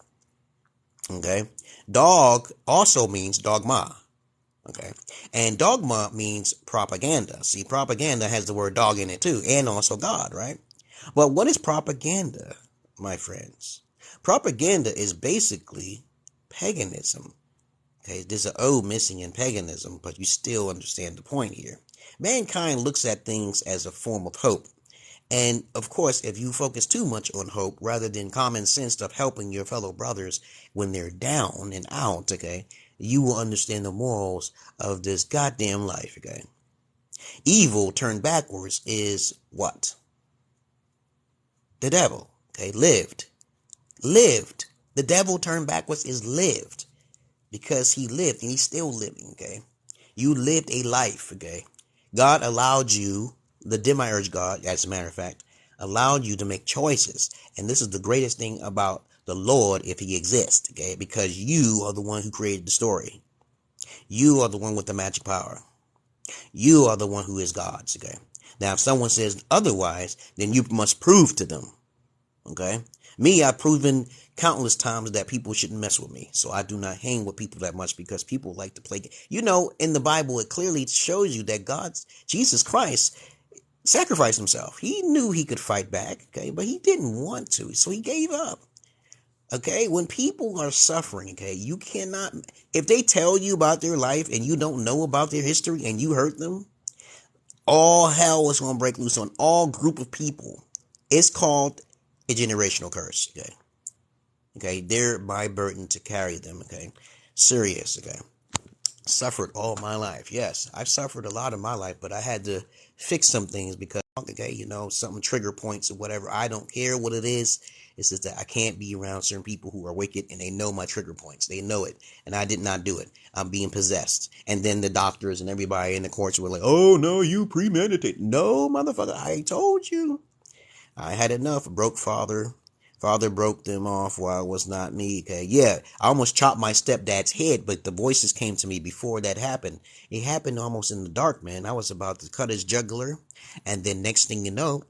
Okay. Dog also means dogma. Okay. And dogma means propaganda. See, propaganda has the word dog in it too, and also God, right? But what is propaganda, my friends? Propaganda is basically paganism. Okay, there's an O missing in paganism, but you still understand the point here. Mankind looks at things as a form of hope. And of course, if you focus too much on hope rather than common sense of helping your fellow brothers when they're down and out, okay, you will understand the morals of this goddamn life, okay? Evil turned backwards is what? The devil, okay? Lived. The devil turned backwards is lived. Because he lived and he's still living, okay? You lived a life, okay? God allowed you, the demiurge God, as a matter of fact, allowed you to make choices. And this is the greatest thing about the Lord if he exists, okay? Because you are the one who created the story. You are the one with the magic power. You are the one who is God's, okay? Now, if someone says otherwise, then you must prove to them, okay? Me, I've proven countless times that people shouldn't mess with me. So I do not hang with people that much because people like to play. You know, in the Bible, it clearly shows you that Jesus Christ sacrificed himself. He knew he could fight back, okay, but he didn't want to. So he gave up. Okay, when people are suffering, okay, you cannot, if they tell you about their life and you don't know about their history and you hurt them, all hell is going to break loose on all group of people. It's called a generational curse, okay? Okay, they're my burden to carry them, okay? Serious, okay? Suffered all my life. Yes, I've suffered a lot of my life, but I had to fix some things because, okay, you know, something trigger points or whatever. I don't care what it is. It's just that I can't be around certain people who are wicked and they know my trigger points. They know it. And I did not do it. I'm being possessed. And then the doctors and everybody in the courts were like, oh, no, you premeditated. No, motherfucker, I told you. I had enough. A broke father, Father broke them off while it was not me. Okay, yeah, I almost chopped my stepdad's head, but the voices came to me before that happened. It happened almost in the dark, man. I was about to cut his jugular, and then next thing you know,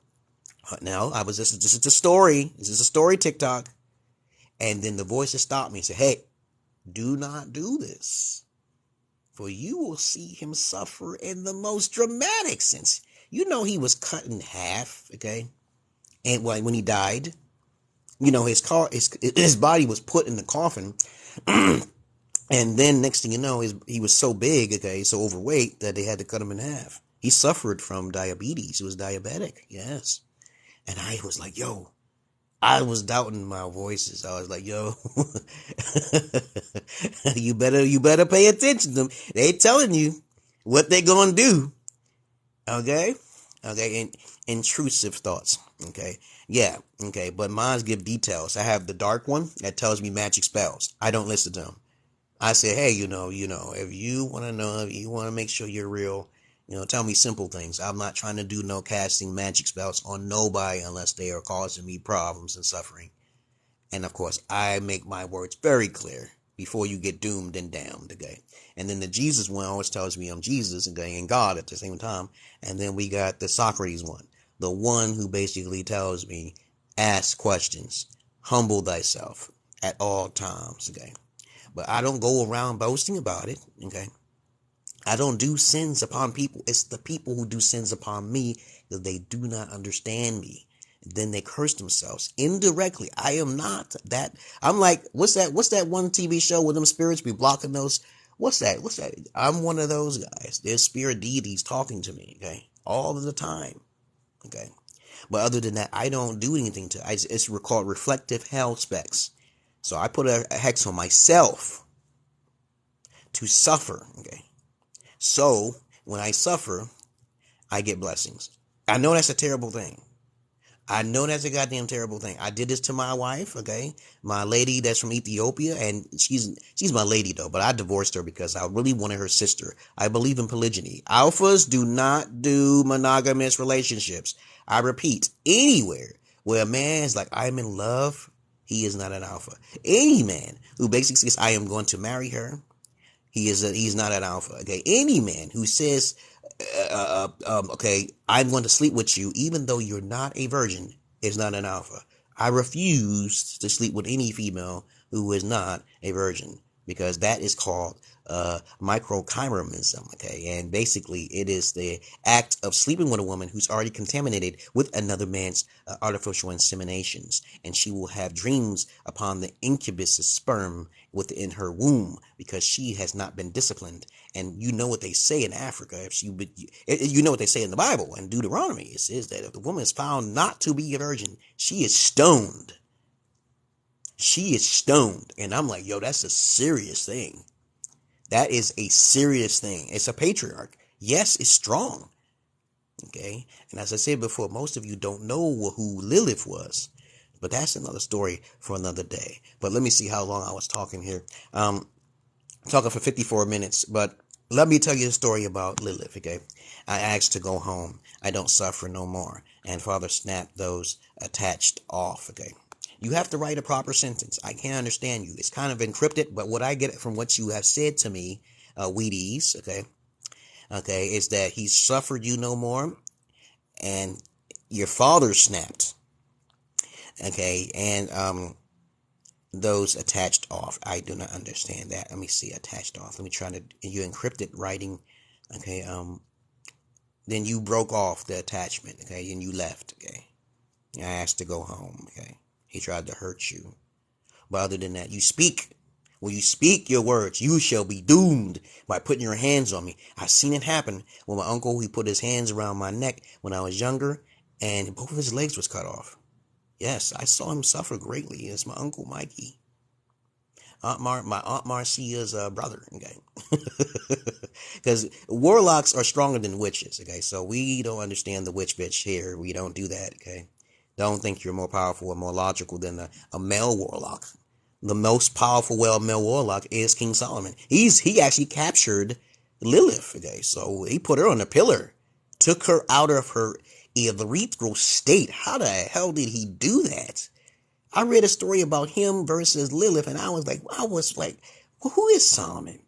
now I was this is the story. This is a story TikTok, and then the voices stopped me and said, "Hey, do not do this, for you will see him suffer in the most dramatic sense." You know, he was cut in half. Okay, and when he died. You know, his body was put in the coffin, and then next thing you know, he was so big, okay, so overweight that they had to cut him in half. He suffered from diabetes. He was diabetic, yes. And I was like, yo, I was doubting my voices. I was like, yo, you better pay attention to them. They telling you what they gonna do, okay? Okay, intrusive thoughts, okay? Yeah, okay, but mine give details. I have the dark one that tells me magic spells. I don't listen to them. I say, hey, you know, if you want to know, if you want to make sure you're real, tell me simple things. I'm not trying to do no casting magic spells on nobody unless they are causing me problems and suffering. And of course, I make my words very clear before you get doomed and damned, okay? And then the Jesus one always tells me I'm Jesus, okay, and God at the same time. And then we got the Socrates one. The one who basically tells me, ask questions, humble thyself at all times, okay? But I don't go around boasting about it, okay? I don't do sins upon people. It's the people who do sins upon me because they do not understand me. Then they curse themselves indirectly. I am not that. I'm like, what's that one TV show with them spirits be blocking those? What's that? I'm one of those guys. There's spirit deities talking to me, okay? All of the time. Okay, but other than that, I don't do anything to. It's called reflective hell specs. So I put a hex on myself to suffer. Okay, so when I suffer, I get blessings. I know that's a terrible thing. I know that's a goddamn terrible thing. I did this to my wife, okay? My lady that's from Ethiopia, and she's my lady though, but I divorced her because I really wanted her sister. I believe in polygyny. Alphas do not do monogamous relationships. I repeat, anywhere where a man is like, I'm in love, he is not an alpha. Any man who basically says, I am going to marry her, he's not an alpha, okay? Any man who says, okay, I'm going to sleep with you, even though you're not a virgin, is not an alpha. I refuse to sleep with any female who is not a virgin, because that is called microchimerism, okay? And basically, it is the act of sleeping with a woman who's already contaminated with another man's artificial inseminations, and she will have dreams upon the incubus's sperm within her womb because she has not been disciplined. And you know what they say in Africa, you know what they say in the Bible, in Deuteronomy, it says that if the woman is found not to be a virgin, she is stoned. She is stoned. And I'm like, yo, that's a serious thing. That is a serious thing. It's a patriarch. Yes, it's strong. Okay? And as I said before, most of you don't know who Lilith was. But that's another story for another day. But let me see how long I was talking here. Talking for 54 minutes. But let me tell you a story about Lilith, okay? I asked to go home. I don't suffer no more. And Father snapped those attached off, okay? You have to write a proper sentence. I can't understand you. It's kind of encrypted, but what I get from what you have said to me, Wheaties, okay, is that he suffered you no more, and your father snapped, okay, and those attached off. I do not understand that. Let me see, attached off. Let me try to. You encrypted writing, okay. Then you broke off the attachment, okay, and you left, okay. I asked to go home, okay. He tried to hurt you. But other than that, you speak. When you speak your words, you shall be doomed by putting your hands on me. I've seen it happen with my uncle. He put his hands around my neck when I was younger, and both of his legs was cut off. Yes, I saw him suffer greatly. It's my Uncle Mikey. My Aunt Marcia's brother, okay? Because warlocks are stronger than witches, okay? So we don't understand the witch bitch here. We don't do that, okay? Don't think you're more powerful or more logical than a male warlock. The most powerful male warlock is King Solomon. He actually captured Lilith, okay? So he put her on a pillar, took her out of her ethereal state. How the hell did he do that? I read a story about him versus Lilith, and I was like, well, who is Solomon?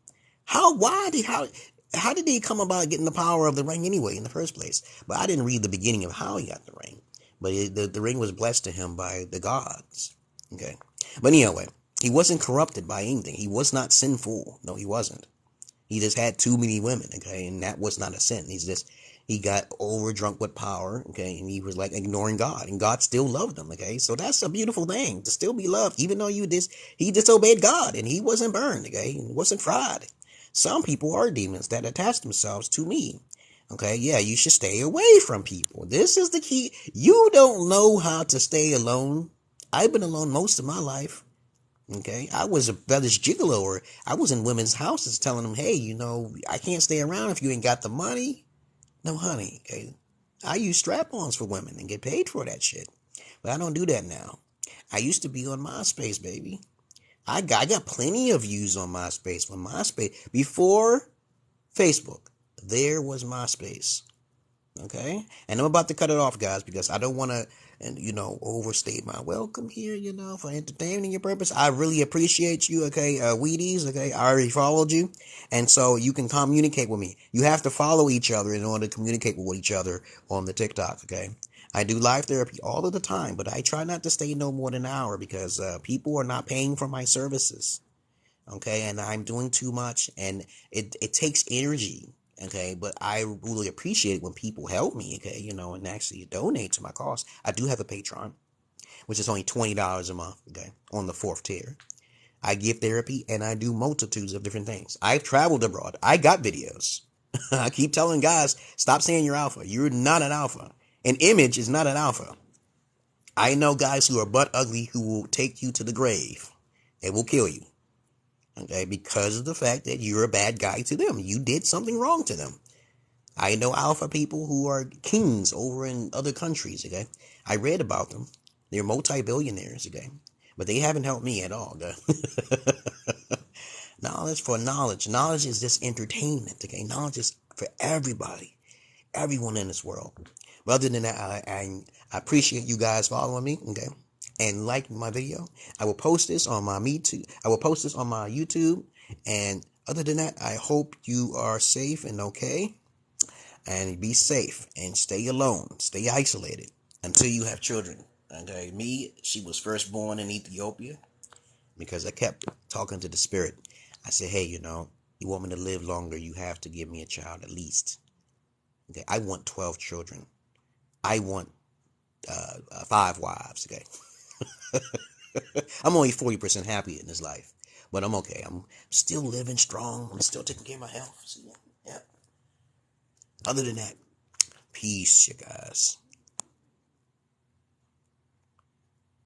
How did he come about getting the power of the ring anyway in the first place? But I didn't read the beginning of how he got the ring. But the ring was blessed to him by the gods. Okay. But anyway, he wasn't corrupted by anything. He was not sinful. No, he wasn't. He just had too many women, okay, and that was not a sin. He got overdrunk with power, okay, and he was like ignoring God, and God still loved him, okay. So that's a beautiful thing, to still be loved, even though he disobeyed God, and he wasn't burned, okay, he wasn't fried. Some people are demons that attach themselves to me, okay. Yeah, you should stay away from people. This is the key. You don't know how to stay alone. I've been alone most of my life. Okay, I was a Fetish Gigolo, or I was in women's houses telling them, hey, I can't stay around if you ain't got the money. No, honey, okay. I use strap-ons for women and get paid for that shit. But I don't do that now. I used to be on MySpace, baby. I got plenty of views on MySpace. When MySpace, before Facebook, there was MySpace. Okay? And I'm about to cut it off, guys, because I don't want to, overstate my welcome here, for entertaining your purpose. I really appreciate you, okay, Wheaties, okay? I already followed you, and so you can communicate with me. You have to follow each other in order to communicate with each other on the TikTok, okay? I do live therapy all of the time, but I try not to stay no more than an hour because people are not paying for my services, okay? And I'm doing too much, and it takes energy. Okay, but I really appreciate it when people help me, okay, and actually donate to my cause. I do have a Patreon, which is only $20 a month, okay, on the 4th tier. I give therapy, and I do multitudes of different things. I've traveled abroad. I got videos. I keep telling guys, stop saying you're alpha. You're not an alpha. An image is not an alpha. I know guys who are butt ugly who will take you to the grave. They will kill you. Okay, because of the fact that you're a bad guy to them. You did something wrong to them. I know alpha people who are kings over in other countries, okay? I read about them. They're multi-billionaires, okay? But they haven't helped me at all, okay? Knowledge for knowledge. Knowledge is just entertainment, okay? Knowledge is for everybody. Everyone in this world. But other than that, I appreciate you guys following me, okay? And like my video. I will post this on my YouTube. And other than that, I hope you are safe and okay. And be safe and stay alone. Stay isolated until you have children. Okay, she was first born in Ethiopia because I kept talking to the spirit. I said, hey, you want me to live longer, you have to give me a child at least. Okay, I want 12 children. I want 5 wives, okay? I'm only 40% happy in this life, but I'm okay. I'm still living strong. I'm still taking care of my health. So, yeah. Other than that, peace, you guys.